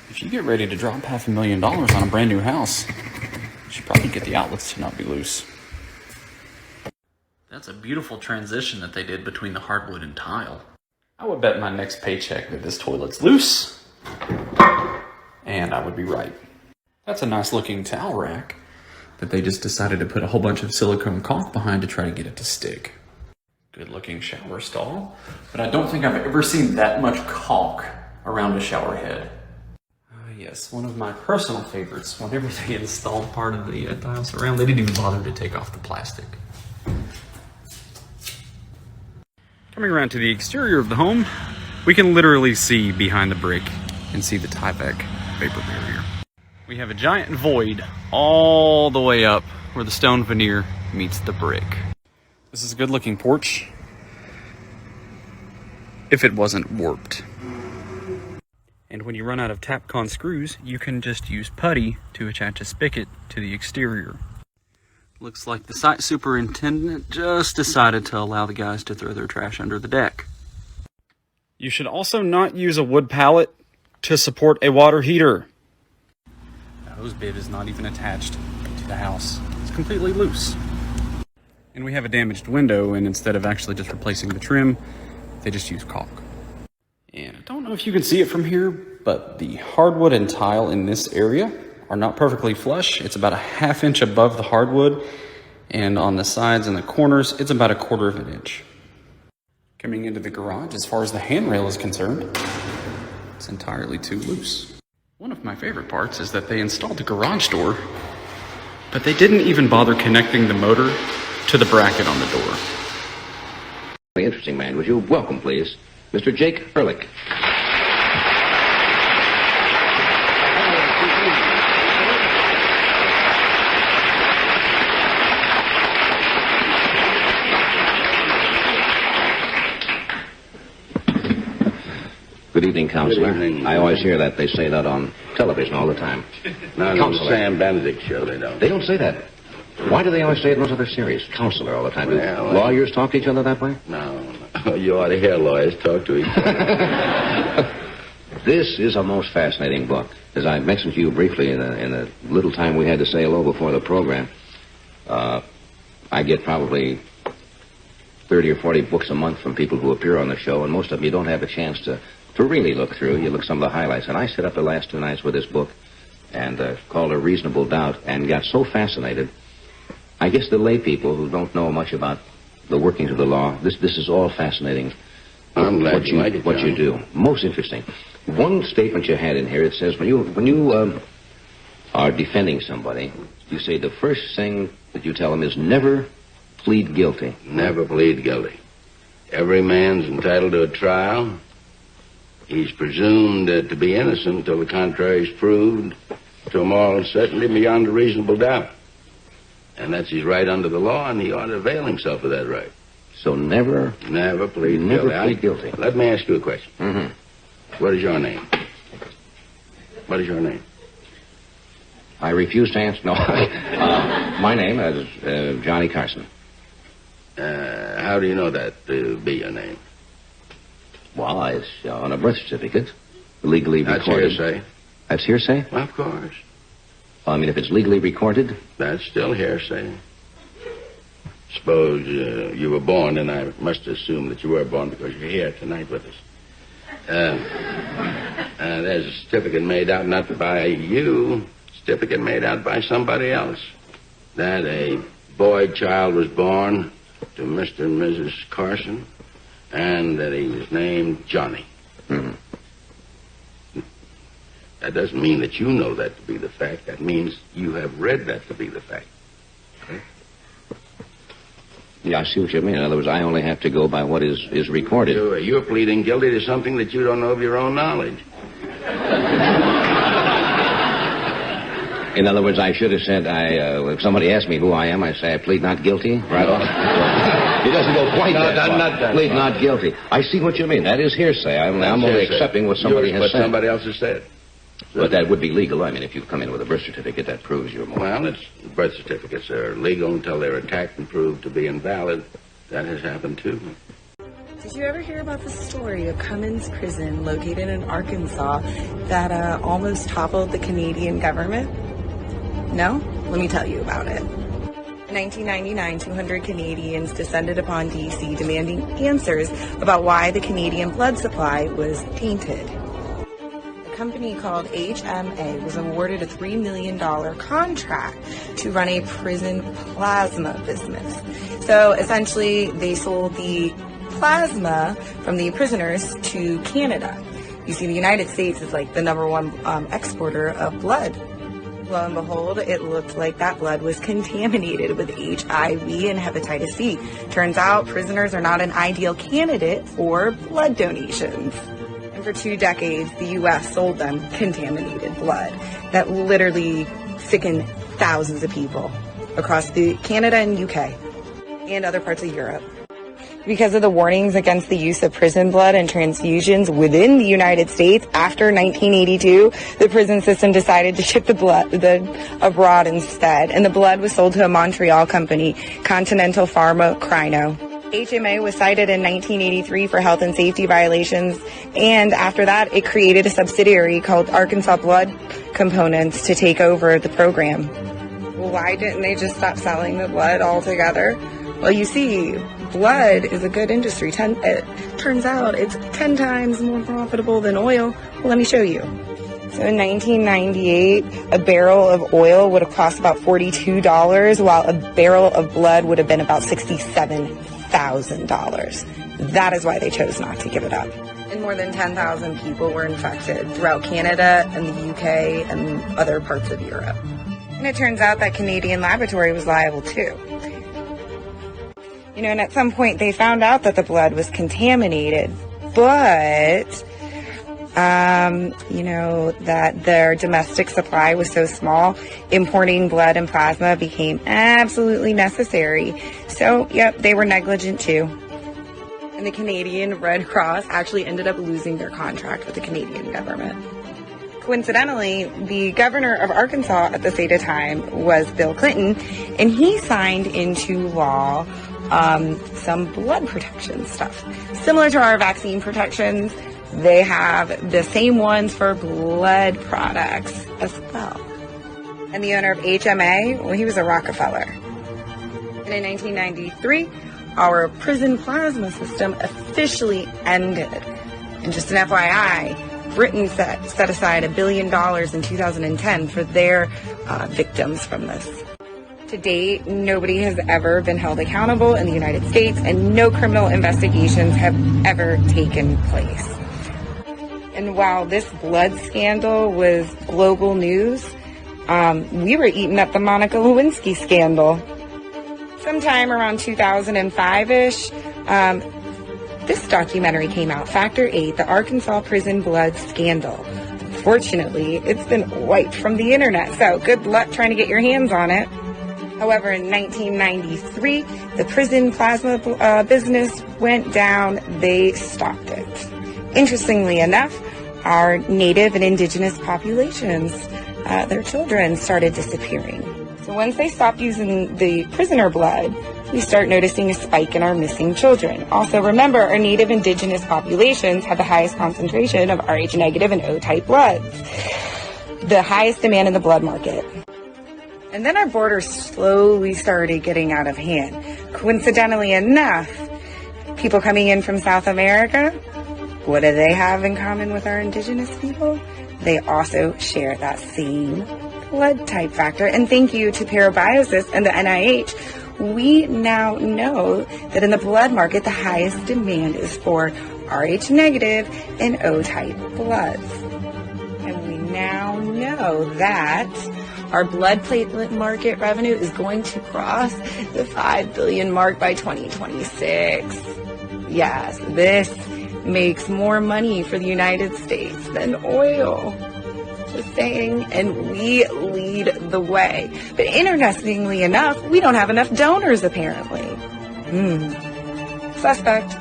If you get ready to drop $500,000 on a brand new house, you should probably get the outlets to not be loose. That's a beautiful transition that they did between the hardwood and tile. I would bet my next paycheck that this toilet's loose. And I would be right. That's a nice looking towel rack that they just decided to put a whole bunch of silicone caulk behind to try to get it to stick. Good looking shower stall, but I don't think I've ever seen that much caulk around a shower head. Yes, one of my personal favorites. Whenever they installed part of the tile surround, they didn't even bother to take off the plastic. Coming around to the exterior of the home, we can literally see behind the brick and see the Tyvek vapor barrier. We have a giant void all the way up where the stone veneer meets the brick. This is a good looking porch, if it wasn't warped. And when you run out of Tapcon screws, you can just use putty to attach a spigot to the exterior. Looks like the site superintendent just decided to allow the guys to throw their trash under the deck. You should also not use a wood pallet to support a water heater. The hose bib is not even attached to the house. It's completely loose. And we have a damaged window, and instead of actually just replacing the trim, they just use caulk. And I don't know if you can see it from here, but the hardwood and tile in this area are not perfectly flush. It's about a ½ inch above the hardwood, and on the sides and the corners, it's about 1/4 inch. Coming into the garage, as far as the handrail is concerned, it's entirely too loose. One of my favorite parts is that they installed the garage door, but they didn't even bother connecting the motor to the bracket on the door. Interesting man. Would you welcome, please, Mr. Jake Ehrlich. Good evening, Counselor. Good evening. I always hear that. They say that on television all the time. Not on the Sam Benedict show, they don't. They don't say that. Why do they always say it in those other series? Counselor all the time. Well, do lawyers talk to each other that way? No. You ought to hear lawyers talk to each other. This is a most fascinating book. As I mentioned to you briefly in the little time we had to say hello before the program, I get probably 30 or 40 books a month from people who appear on the show, and most of them you don't have a chance to really look through. You look some of the highlights. And I sat up the last 2 nights with this book and called A Reasonable Doubt and got so fascinated. I guess the lay people who don't know much about the workings of the law, this is all fascinating. I'm glad you like it, what you do. Most interesting. One statement you had in here, it says when you are defending somebody, you say the first thing that you tell them is never plead guilty. Never plead guilty. Every man's entitled to a trial. He's presumed to be innocent until the contrary is proved to a moral certainty beyond a reasonable doubt. And that's his right under the law, and he ought to avail himself of that right. So never plead guilty. Let me ask you a question. Mm-hmm. What is your name? What is your name? I refuse to answer. No. My name is Johnny Carson. How do you know that to be your name? Well, it's on a birth certificate, legally recorded. That's hearsay. That's hearsay? Well, of course. I mean, if it's legally recorded? That's still hearsay. Suppose you were born, and I must assume that you were born because you're here tonight with us. There's a certificate made out not by you, certificate made out by somebody else. That a boy child was born to Mr. and Mrs. Carson, and that he was named Johnny. Mm-hmm. That doesn't mean that you know that to be the fact. That means you have read that to be the fact. Okay? Yeah, I see what you mean. In other words, I only have to go by what is recorded. You're pleading guilty to something that you don't know of your own knowledge. In other words, I should have said, if somebody asked me who I am, I say I plead not guilty, right off. It doesn't go quite that far. Not that plead far. not guilty. I see what you mean. That is hearsay. I'm only accepting what somebody has what said. somebody else has said. But that would be legal. I mean, if you come in with a birth certificate, that proves you're more. Well, birth certificates are legal until they're attacked and proved to be invalid. That has happened, too. Did you ever hear about the story of Cummins Prison located in Arkansas that almost toppled the Canadian government? No? Let me tell you about it. In 1999, 200 Canadians descended upon D.C. demanding answers about why the Canadian blood supply was tainted. A company called HMA was awarded a $3 million contract to run a prison plasma business. So essentially, they sold the plasma from the prisoners to Canada. You see, the United States is like the #1 exporter of blood. Lo and behold, it looked like that blood was contaminated with HIV and hepatitis C. Turns out prisoners are not an ideal candidate for blood donations. And for 2 decades, the U.S. sold them contaminated blood that literally sickened thousands of people across Canada and UK and other parts of Europe. Because of the warnings against the use of prison blood and transfusions within the United States after 1982, the prison system decided to ship the blood abroad instead, and the blood was sold to a Montreal company, Continental Pharma Crino. HMA was cited in 1983 for health and safety violations, and after that, it created a subsidiary called Arkansas Blood Components to take over the program. Well, why didn't they just stop selling the blood altogether? Well, you see, blood is a good industry. It turns out it's 10 times more profitable than oil. Well, let me show you. So in 1998, a barrel of oil would have cost about $42, while a barrel of blood would have been about $67,000. That is why they chose not to give it up. And more than 10,000 people were infected throughout Canada and the UK and other parts of Europe. And it turns out that Canadian laboratory was liable too. You know, and at some point they found out that the blood was contaminated, but, that their domestic supply was so small, importing blood and plasma became absolutely necessary. So, yep, they were negligent too. And the Canadian Red Cross actually ended up losing their contract with the Canadian government. Coincidentally, the governor of Arkansas at the same time was Bill Clinton, and he signed into law some blood protection stuff. Similar to our vaccine protections, they have the same ones for blood products as well. And the owner of HMA, well, he was a Rockefeller. And in 1993, our prison plasma system officially ended. And just an FYI, Britain set aside $1 billion in 2010 for their victims from this. To date, nobody has ever been held accountable in the United States, and no criminal investigations have ever taken place. And while this blood scandal was global news, we were eating up the Monica Lewinsky scandal. Sometime around 2005-ish, this documentary came out, Factor 8, the Arkansas Prison Blood Scandal. Fortunately, it's been wiped from the internet, so good luck trying to get your hands on it. However, in 1993, the prison plasma business went down. They stopped it. Interestingly enough, our native and indigenous populations, their children started disappearing. So once they stopped using the prisoner blood, we start noticing a spike in our missing children. Also, remember, our native indigenous populations have the highest concentration of Rh negative and O type bloods, the highest demand in the blood market. And then our borders slowly started getting out of hand. Coincidentally enough, people coming in from South America, what do they have in common with our indigenous people? They also share that same blood type factor. And thank you to Parabiosis and the NIH, we now know that in the blood market, the highest demand is for Rh negative and O type bloods. And we now know that our blood platelet market revenue is going to cross the $5 billion mark by 2026. Yes, this makes more money for the United States than oil. Just saying, and we lead the way. But interestingly enough, we don't have enough donors apparently. Suspect.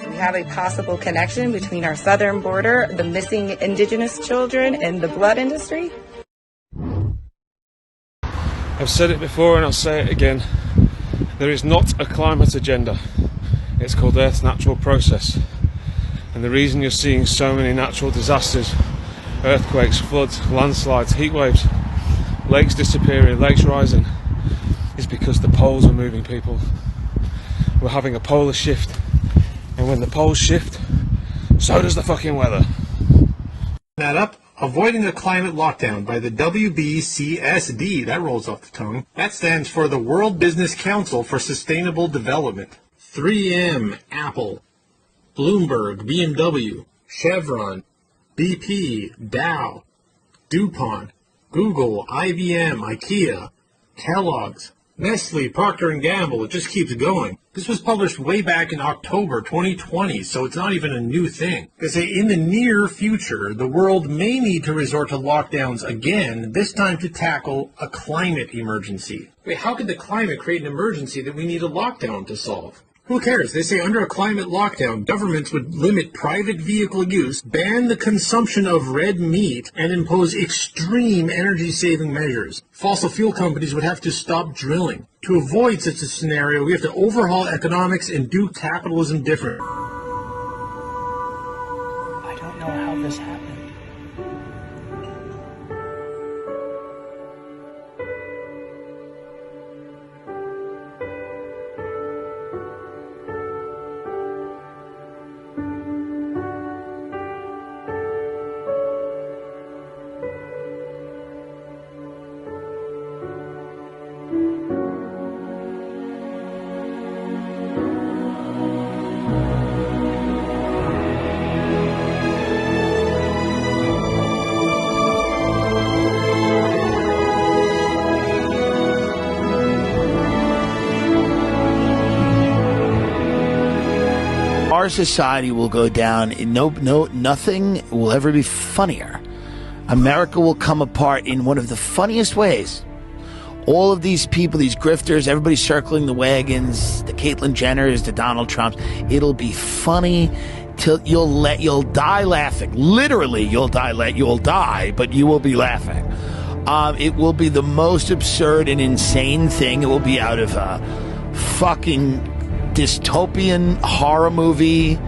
We have a possible connection between our southern border, the missing indigenous children, and the blood industry. I've said it before and I'll say it again. There is not a climate agenda. It's called Earth's natural process. And the reason you're seeing so many natural disasters, earthquakes, floods, landslides, heat waves, lakes disappearing, lakes rising, is because the poles are moving, people. We're having a polar shift. And when the poles shift, so does the fucking weather. That up, avoiding a climate lockdown by the WBCSD, that rolls off the tongue. That stands for the World Business Council for Sustainable Development. 3M, Apple, Bloomberg, BMW, Chevron, BP, Dow, DuPont, Google, IBM, IKEA, Kellogg's, Nestle, Procter & Gamble, it just keeps going. This was published way back in October 2020, so it's not even a new thing. They say in the near future, the world may need to resort to lockdowns again, this time to tackle a climate emergency. Wait, how could the climate create an emergency that we need a lockdown to solve? Who cares? They say under a climate lockdown, governments would limit private vehicle use, ban the consumption of red meat, and impose extreme energy-saving measures. Fossil fuel companies would have to stop drilling. To avoid such a scenario, we have to overhaul economics and do capitalism different. I don't know how this happened. Our society will go down. Nothing will ever be funnier. America will come apart in one of the funniest ways. All of these people, these grifters, everybody circling the wagons, the Caitlyn Jenners, the Donald Trumps. It'll be funny till you'll die laughing. Literally, you'll die, but you will be laughing. It will be the most absurd and insane thing. It will be out of a fucking dystopian horror movie,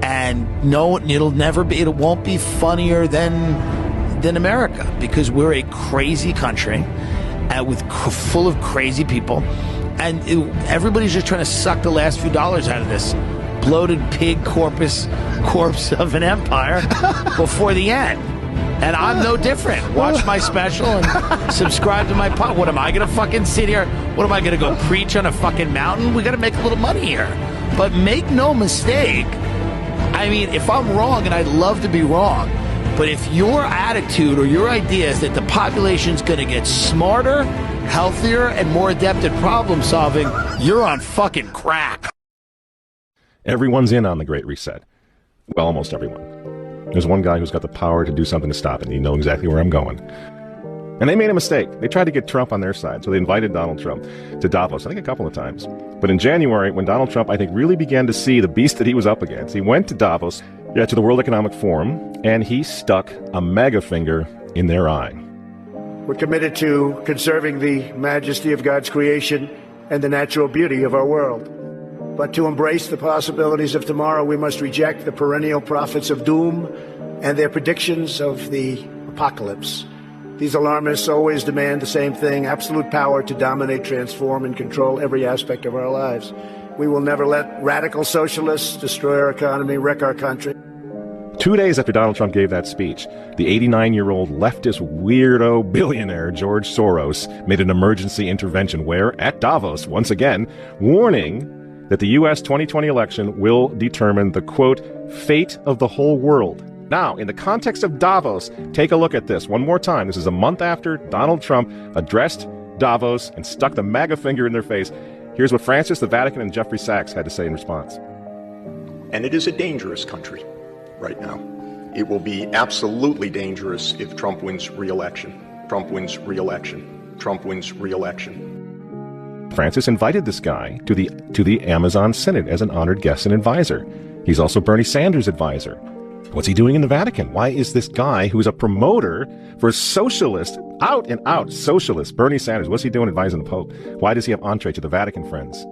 and no, it won't be funnier than America, because we're a crazy country full of crazy people, and everybody's just trying to suck the last few dollars out of this bloated pig corpse of an empire before the end. And I'm no different. Watch my special and subscribe to my pod. What am I going to fucking sit here? What am I going to go preach on a fucking mountain? We got to make a little money here. But make no mistake, I mean, if I'm wrong, and I'd love to be wrong, but if your attitude or your idea is that the population's going to get smarter, healthier, and more adept at problem solving, you're on fucking crack. Everyone's in on the Great Reset. Well, almost everyone. There's one guy who's got the power to do something to stop it, and you know exactly where I'm going. And they made a mistake. They tried to get Trump on their side, so they invited Donald Trump to Davos, I think a couple of times. But in January, when Donald Trump, I think, really began to see the beast that he was up against, he went to Davos, to the World Economic Forum, and he stuck a mega finger in their eye. We're committed to conserving the majesty of God's creation and the natural beauty of our world. But to embrace the possibilities of tomorrow, we must reject the perennial prophets of doom and their predictions of the apocalypse. These alarmists always demand the same thing: absolute power to dominate, transform, and control every aspect of our lives. We will never let radical socialists destroy our economy, wreck our country. 2 days after Donald Trump gave that speech, the 89-year-old leftist weirdo billionaire George Soros made an emergency intervention where, at Davos, once again, warning that the U.S. 2020 election will determine the, quote, fate of the whole world. Now, in the context of Davos, take a look at this one more time. This is a month after Donald Trump addressed Davos and stuck the MAGA finger in their face. Here's what Francis, the Vatican, and Jeffrey Sachs had to say in response. And it is a dangerous country right now. It will be absolutely dangerous if Trump wins re-election. Trump wins re-election. Trump wins re-election. Francis invited this guy to the Amazon Synod as an honored guest and advisor. He's also Bernie Sanders' advisor. What's he doing in the Vatican? Why is this guy who's a promoter for socialist, out and out socialist, Bernie Sanders, what's he doing advising the Pope? Why does he have entree to the Vatican, friends?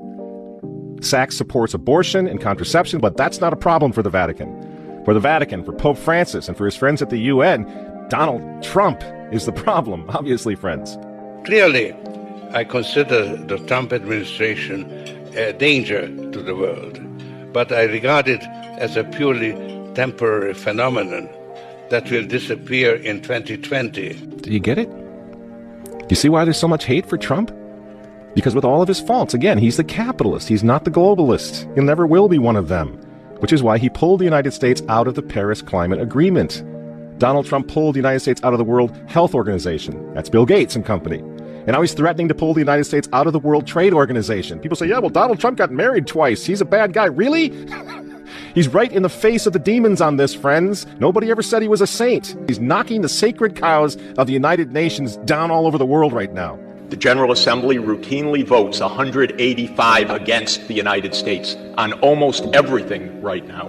Sachs supports abortion and contraception, but that's not a problem for the Vatican. For the Vatican, for Pope Francis, and for his friends at the UN, Donald Trump is the problem, obviously, friends. Clearly, I consider the Trump administration a danger to the world, but I regard it as a purely temporary phenomenon that will disappear in 2020. Do you get it? Do you see why there's so much hate for Trump? Because with all of his faults, again, he's the capitalist. He's not the globalist. He never will be one of them, which is why he pulled the United States out of the Paris Climate Agreement. Donald Trump pulled the United States out of the World Health Organization. That's Bill Gates and company. And now he's threatening to pull the United States out of the World Trade Organization. People say, yeah, well, Donald Trump got married twice. He's a bad guy. Really? He's right in the face of the demons on this, friends. Nobody ever said he was a saint. He's knocking the sacred cows of the United Nations down all over the world right now. The General Assembly routinely votes 185 against the United States on almost everything right now.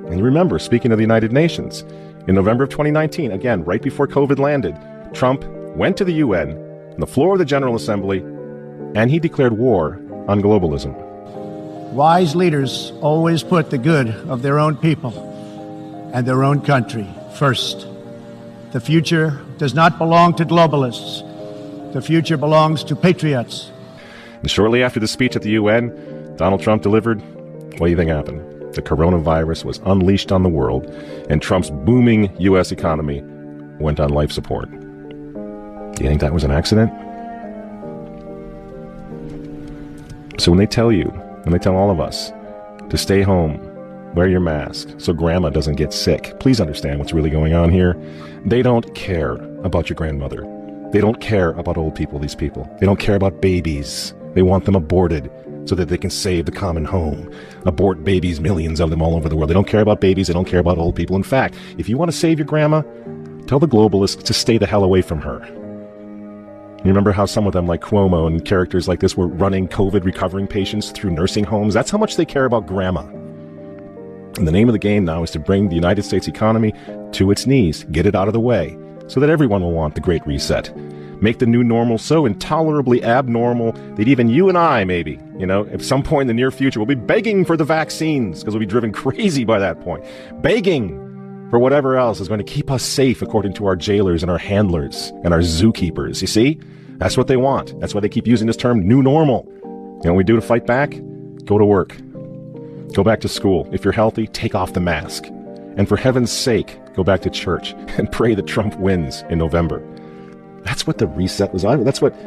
And you remember, speaking of the United Nations, in November of 2019, again, right before COVID landed, Trump went to the UN, on the floor of the General Assembly, and he declared war on globalism. Wise leaders always put the good of their own people and their own country first. The future does not belong to globalists. The future belongs to patriots. And shortly after the speech at the UN, Donald Trump delivered, what do you think happened? The coronavirus was unleashed on the world, and Trump's booming U.S. economy went on life support. Do you think that was an accident? So when they tell all of us to stay home, wear your mask so grandma doesn't get sick, please understand what's really going on here. They don't care about your grandmother. They don't care about old people, these people. They don't care about babies. They want them aborted so that they can save the common home. Abort babies, millions of them all over the world. They don't care about babies. They don't care about old people. In fact, if you want to save your grandma, tell the globalists to stay the hell away from her. You remember how some of them, like Cuomo and characters like this, were running COVID recovering patients through nursing homes? That's how much they care about grandma. And the name of the game now is to bring the United States economy to its knees, get it out of the way, so that everyone will want the Great Reset. Make the new normal so intolerably abnormal that even you and I, maybe, at some point in the near future, will be begging for the vaccines because we'll be driven crazy by that point. Begging for whatever else is going to keep us safe according to our jailers and our handlers and our zookeepers. You see? That's what they want. That's why they keep using this term, new normal. You know what we do to fight back? Go to work. Go back to school. If you're healthy, take off the mask. And for heaven's sake, go back to church and pray that Trump wins in November. That's what the reset was all about. That's what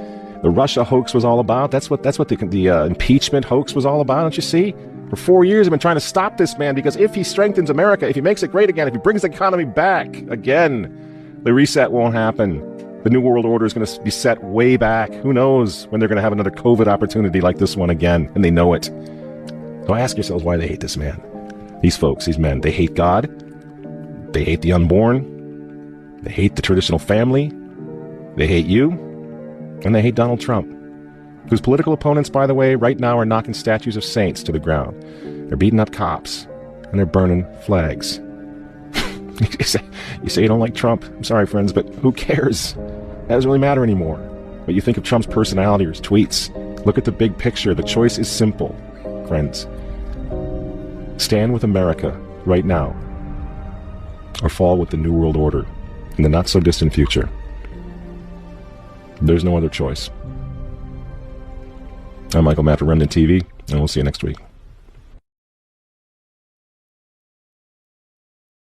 the Russia hoax was all about. That's what the impeachment hoax was all about. Don't you see? For 4 years, I've been trying to stop this man because if he strengthens America, if he makes it great again, if he brings the economy back again, the reset won't happen. The New World Order is going to be set way back. Who knows when they're going to have another COVID opportunity like this one again, and they know it. So ask yourselves why they hate this man. These folks, these men, they hate God. They hate the unborn. They hate the traditional family. They hate you. And they hate Donald Trump, whose political opponents, by the way, right now are knocking statues of saints to the ground. They're beating up cops, and they're burning flags. You say you don't like Trump. I'm sorry, friends, but who cares? That doesn't really matter anymore. What you think of Trump's personality or his tweets. Look at the big picture. The choice is simple, friends. Stand with America right now, or fall with the New World Order in the not-so-distant future. There's no other choice. I'm Michael Matt for Remnant TV, and we'll see you next week.